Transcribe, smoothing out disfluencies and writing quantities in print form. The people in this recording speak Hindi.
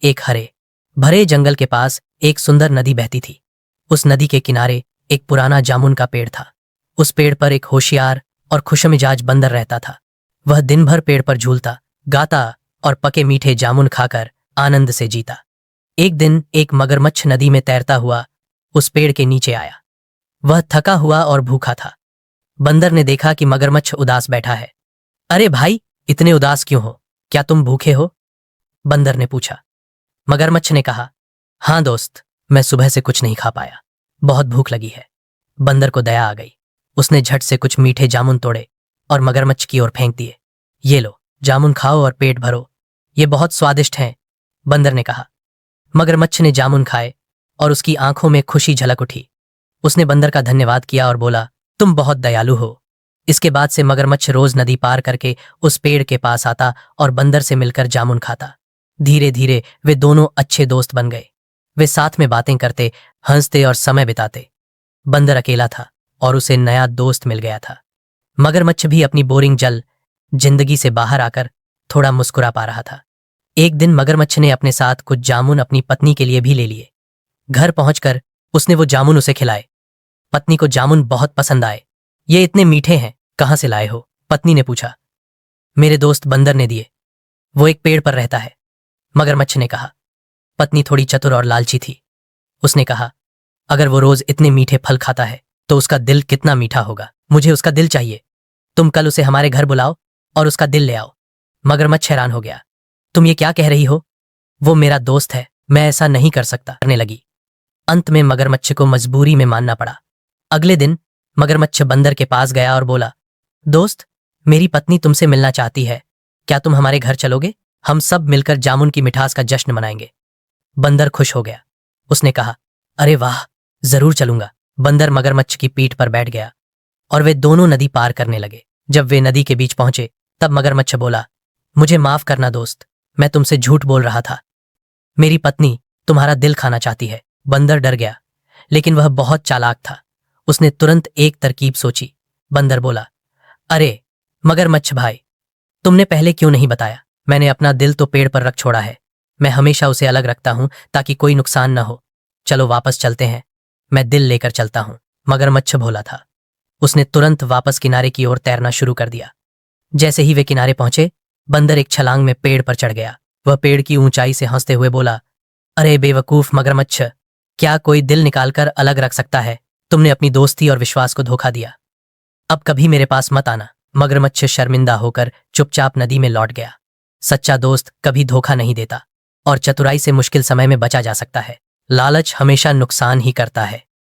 एक हरे भरे जंगल के पास एक सुंदर नदी बहती थी। उस नदी के किनारे एक पुराना जामुन का पेड़ था। उस पेड़ पर एक होशियार और खुशमिजाज बंदर रहता था। वह दिन भर पेड़ पर झूलता, गाता और पके मीठे जामुन खाकर आनंद से जीता। एक दिन एक मगरमच्छ नदी में तैरता हुआ उस पेड़ के नीचे आया। वह थका हुआ और भूखा था। बंदर ने देखा कि मगरमच्छ उदास बैठा है। अरे भाई, इतने उदास क्यों हो? क्या तुम भूखे हो? बंदर ने पूछा। मगरमच्छ ने कहा, हाँ दोस्त, मैं सुबह से कुछ नहीं खा पाया, बहुत भूख लगी है। बंदर को दया आ गई। उसने झट से कुछ मीठे जामुन तोड़े और मगरमच्छ की ओर फेंक दिए। ये लो, जामुन खाओ और पेट भरो, ये बहुत स्वादिष्ट हैं, बंदर ने कहा। मगरमच्छ ने जामुन खाए और उसकी आंखों में खुशी झलक उठी। उसने बंदर का धन्यवाद किया और बोला, तुम बहुत दयालु हो। इसके बाद से मगरमच्छ रोज नदी पार करके उस पेड़ के पास आता और बंदर से मिलकर जामुन खाता। धीरे धीरे वे दोनों अच्छे दोस्त बन गए। वे साथ में बातें करते, हंसते और समय बिताते। बंदर अकेला था और उसे नया दोस्त मिल गया था। मगरमच्छ भी अपनी बोरिंग जिंदगी से बाहर आकर थोड़ा मुस्कुरा पा रहा था। एक दिन मगरमच्छ ने अपने साथ कुछ जामुन अपनी पत्नी के लिए भी ले लिए। घर पहुंचकर उसने वो जामुन उसे खिलाए। पत्नी को जामुन बहुत पसंद आए। ये इतने मीठे हैं, कहाँ से लाए हो? पत्नी ने पूछा। मेरे दोस्त बंदर ने दिए, वो एक पेड़ पर रहता है, मगरमच्छ ने कहा। पत्नी थोड़ी चतुर और लालची थी। उसने कहा, अगर वो रोज इतने मीठे फल खाता है तो उसका दिल कितना मीठा होगा। मुझे उसका दिल चाहिए। तुम कल उसे हमारे घर बुलाओ और उसका दिल ले आओ। मगरमच्छ हैरान हो गया। तुम ये क्या कह रही हो? वो मेरा दोस्त है, मैं ऐसा नहीं कर सकता, करने लगी। अंत में मगरमच्छ को मजबूरी में मानना पड़ा। अगले दिन मगरमच्छ बंदर के पास गया और बोला, दोस्त, मेरी पत्नी तुमसे मिलना चाहती है, क्या तुम हमारे घर चलोगे? हम सब मिलकर जामुन की मिठास का जश्न मनाएंगे। बंदर खुश हो गया। उसने कहा, अरे वाह, जरूर चलूंगा। बंदर मगरमच्छ की पीठ पर बैठ गया और वे दोनों नदी पार करने लगे। जब वे नदी के बीच पहुंचे तब मगरमच्छ बोला, मुझे माफ करना दोस्त, मैं तुमसे झूठ बोल रहा था। मेरी पत्नी तुम्हारा दिल खाना चाहती है। बंदर डर गया, लेकिन वह बहुत चालाक था। उसने तुरंत एक तरकीब सोची। बंदर बोला, अरे मगरमच्छ भाई, तुमने पहले क्यों नहीं बताया? मैंने अपना दिल तो पेड़ पर रख छोड़ा है। मैं हमेशा उसे अलग रखता हूं ताकि कोई नुकसान न हो। चलो वापस चलते हैं, मैं दिल लेकर चलता हूं। मगरमच्छ भोला था। उसने तुरंत वापस किनारे की ओर तैरना शुरू कर दिया। जैसे ही वे किनारे पहुंचे, बंदर एक छलांग में पेड़ पर चढ़ गया। वह पेड़ की ऊंचाई से हंसते हुए बोला, अरे बेवकूफ मगरमच्छ, क्या कोई दिल निकालकर अलग रख सकता है? तुमने अपनी दोस्ती और विश्वास को धोखा दिया। अब कभी मेरे पास मत आना। मगरमच्छ शर्मिंदा होकर चुपचाप नदी में लौट गया। सच्चा दोस्त कभी धोखा नहीं देता और चतुराई से मुश्किल समय में बचा जा सकता है। लालच हमेशा नुकसान ही करता है।